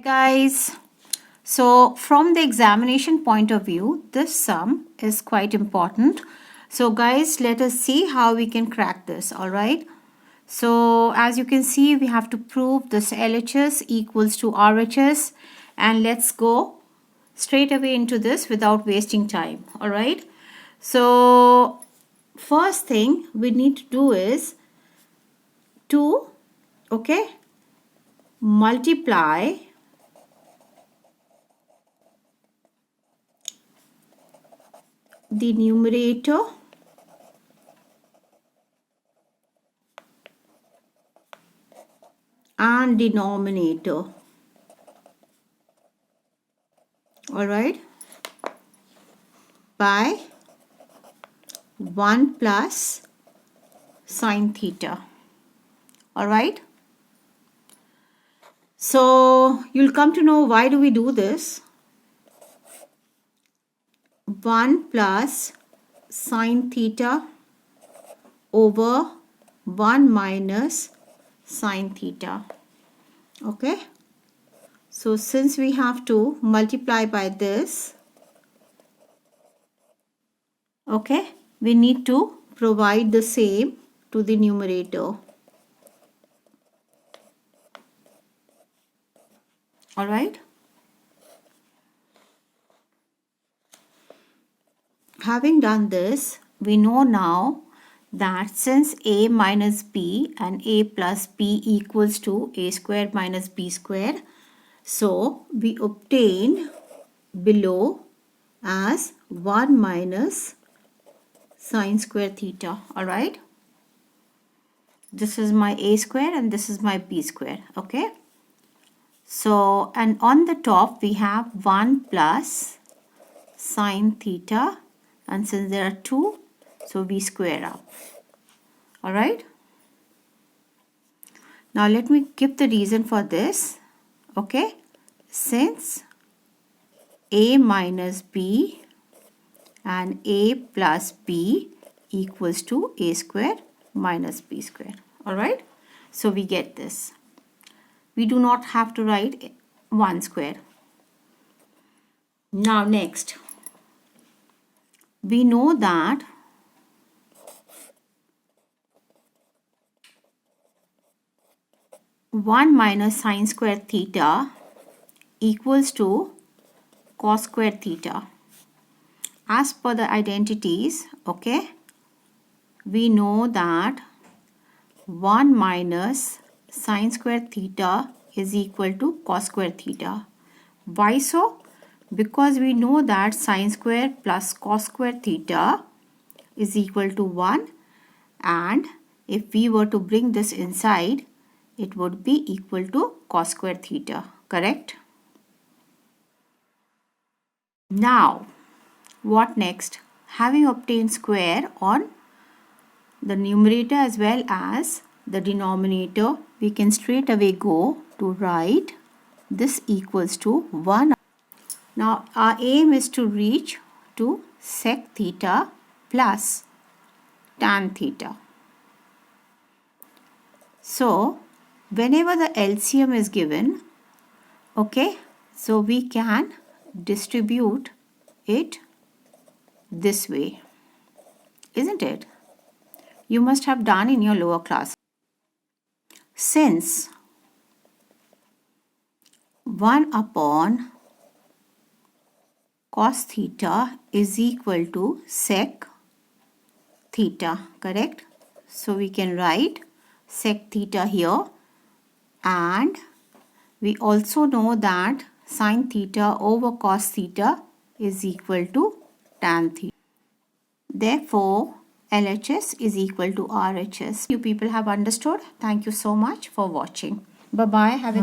Guys, so from the examination point of view, this sum is quite important. So guys, let us see how we can crack this. All right. So as you can see, we have to prove this LHS equals to RHS, and let's go straight away into this without wasting time. All right. So first thing we need to do is to multiply the numerator and denominator. All right, by 1 plus sine theta. All right, so you'll come to know why do we do this. 1 plus sine theta over 1 minus sine theta. Okay, so since we have to multiply by this, okay, we need to provide the same to the numerator. All right, having done this, we know now that since a minus b and a plus b equals to a square minus b square, so we obtain below as 1 minus sine square theta. All right, this is my a square and this is my b square. Okay, so and on the top we have 1 plus sine theta, and since there are two, so we square up. All right, now let me give the reason for this. Okay, since a minus b and a plus b equals to a square minus b square. All right, so we get this. We do not have to write 1 square. Now next, we know that one minus sine square theta equals to cos square theta. As per the identities, okay, we know that 1 minus sine square theta is equal to cos square theta. Why so? Because we know that sine square plus cos square theta is equal to 1, and if we were to bring this inside, it would be equal to cos square theta, correct? Now, what next? Having obtained square on the numerator as well as the denominator, we can straight away go to write this equals to 1. Now, our aim is to reach to sec theta plus tan theta. So, whenever the LCM is given, okay, so we can distribute it this way, isn't it? You must have done in your lower class. Since 1 upon cos theta is equal to sec theta, correct? So we can write sec theta here, and we also know that sine theta over cos theta is equal to tan theta. Therefore, LHS is equal to RHS. You people have understood. Thank you so much for watching. Bye-bye. Have a